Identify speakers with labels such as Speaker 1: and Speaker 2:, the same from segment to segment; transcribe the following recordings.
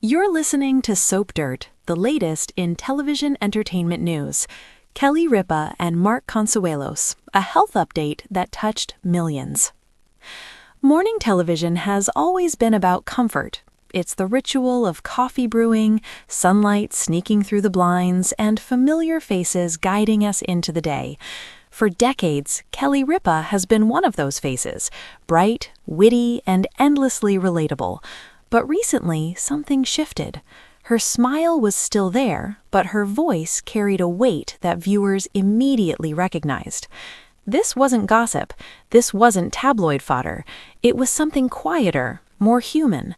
Speaker 1: You're listening to Soap Dirt, the latest in television entertainment news. Kelly Ripa and Mark Consuelos, a health update that touched millions. Morning television has always been about comfort. It's the ritual of coffee brewing, sunlight sneaking through the blinds, and familiar faces guiding us into the day. For decades, Kelly Ripa has been one of those faces, bright, witty, and endlessly relatable. But recently, something shifted. Her smile was still there, but her voice carried a weight that viewers immediately recognized. This wasn't gossip. This wasn't tabloid fodder. It was something quieter, more human.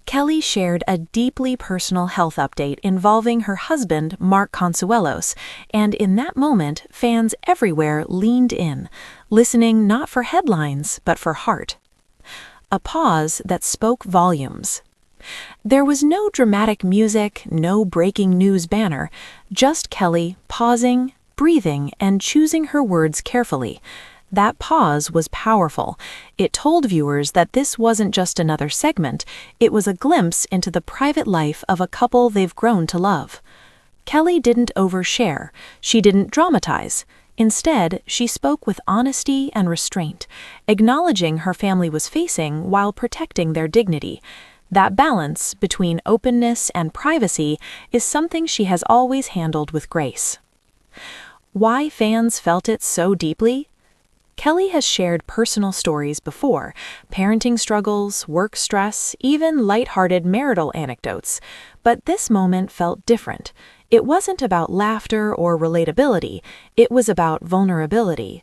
Speaker 1: Kelly shared a deeply personal health update involving her husband, Mark Consuelos, and in that moment, fans everywhere leaned in, listening not for headlines, but for heart. A pause that spoke volumes. There was no dramatic music, no breaking news banner, just Kelly pausing, breathing, and choosing her words carefully. That pause was powerful. It told viewers that this wasn't just another segment, it was a glimpse into the private life of a couple they've grown to love. Kelly didn't overshare. She didn't dramatize. Instead, she spoke with honesty and restraint, acknowledging her family was facing while protecting their dignity. That balance between openness and privacy is something she has always handled with grace. Why fans felt it so deeply? Kelly has shared personal stories before, parenting struggles, work stress, even lighthearted marital anecdotes. But this moment felt different. It wasn't about laughter or relatability, it was about vulnerability.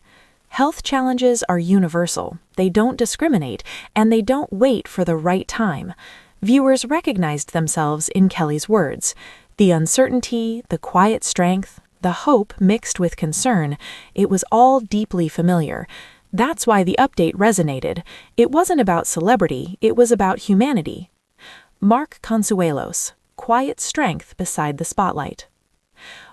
Speaker 1: Health challenges are universal, they don't discriminate, and they don't wait for the right time. Viewers recognized themselves in Kelly's words. The uncertainty, the quiet strength, the hope mixed with concern, it was all deeply familiar. That's why the update resonated. It wasn't about celebrity, it was about humanity. Mark Consuelos, quiet strength beside the spotlight.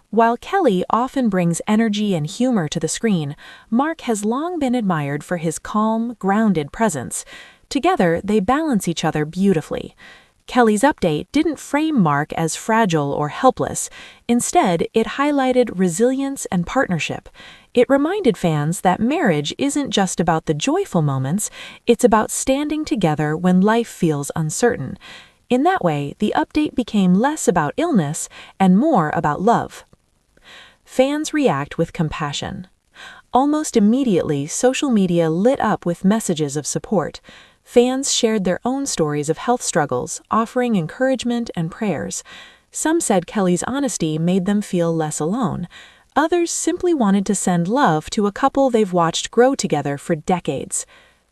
Speaker 1: While Kelly often brings energy and humor to the screen, Mark has long been admired for his calm, grounded presence. Together, they balance each other beautifully. Kelly's update didn't frame Mark as fragile or helpless. Instead, it highlighted resilience and partnership. It reminded fans that marriage isn't just about the joyful moments, it's about standing together when life feels uncertain. In that way, the update became less about illness and more about love. Fans react with compassion. Almost immediately, social media lit up with messages of support. Fans shared their own stories of health struggles, offering encouragement and prayers. Some said Kelly's honesty made them feel less alone. Others simply wanted to send love to a couple they've watched grow together for decades.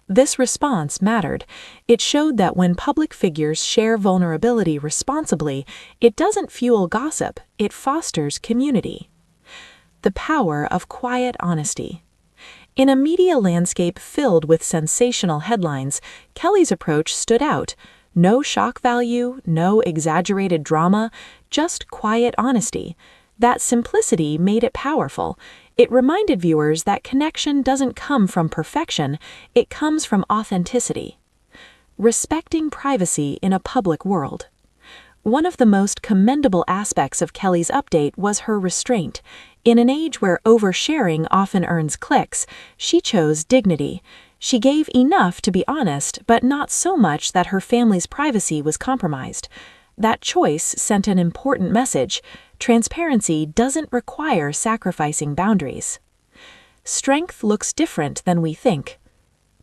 Speaker 1: This response mattered. It showed that when public figures share vulnerability responsibly, it doesn't fuel gossip, it fosters community. The power of quiet honesty. In a media landscape filled with sensational headlines, Kelly's approach stood out. No shock value, no exaggerated drama, just quiet honesty. That simplicity made it powerful. It reminded viewers that connection doesn't come from perfection, it comes from authenticity. Respecting privacy in a public world. One of the most commendable aspects of Kelly's update was her restraint. In an age where oversharing often earns clicks, she chose dignity. She gave enough to be honest, but not so much that her family's privacy was compromised. That choice sent an important message. Transparency doesn't require sacrificing boundaries. Strength looks different than we think.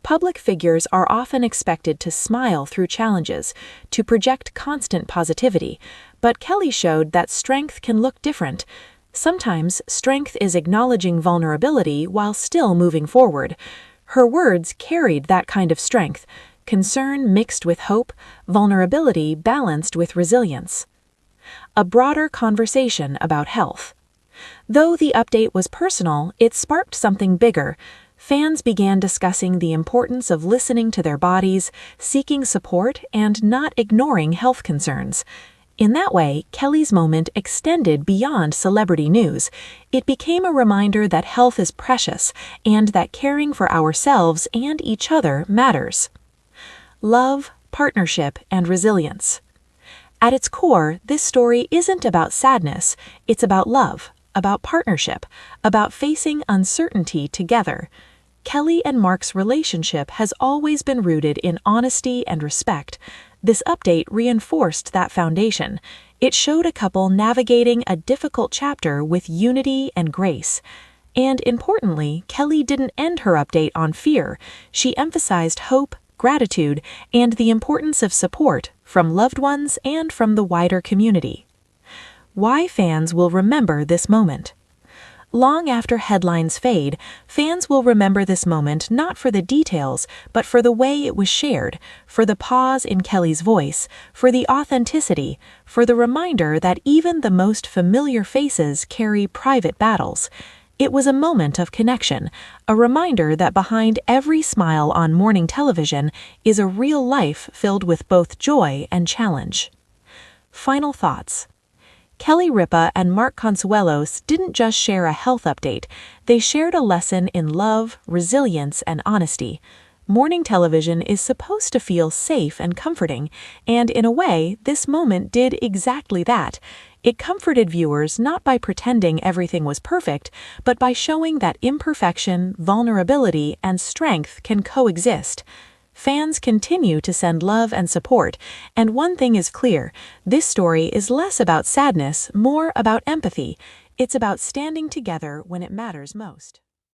Speaker 1: Public figures are often expected to smile through challenges, to project constant positivity, but Kelly showed that strength can look different. Sometimes, strength is acknowledging vulnerability while still moving forward. Her words carried that kind of strength, concern mixed with hope, vulnerability balanced with resilience. A broader conversation about health. Though the update was personal, it sparked something bigger. Fans began discussing the importance of listening to their bodies, seeking support, and not ignoring health concerns. In that way, Kelly's moment extended beyond celebrity news. It became a reminder that health is precious and that caring for ourselves and each other matters. Love, partnership, and resilience. At its core, this story isn't about sadness, it's about love, about partnership, about facing uncertainty together. Kelly and Mark's relationship has always been rooted in honesty and respect. This update reinforced that foundation. It showed a couple navigating a difficult chapter with unity and grace. And importantly, Kelly didn't end her update on fear. She emphasized hope, gratitude, and the importance of support from loved ones and from the wider community. Why fans will remember this moment. Long after headlines fade, fans will remember this moment not for the details, but for the way it was shared, for the pause in Kelly's voice, for the authenticity, for the reminder that even the most familiar faces carry private battles. It was a moment of connection, a reminder that behind every smile on morning television is a real life filled with both joy and challenge. Final thoughts. Kelly Ripa and Mark Consuelos didn't just share a health update, they shared a lesson in love, resilience, and honesty. Morning television is supposed to feel safe and comforting, and in a way, this moment did exactly that. It comforted viewers not by pretending everything was perfect, but by showing that imperfection, vulnerability, and strength can coexist. Fans continue to send love and support, and one thing is clear, this story is less about sadness, more about empathy. It's about standing together when it matters most.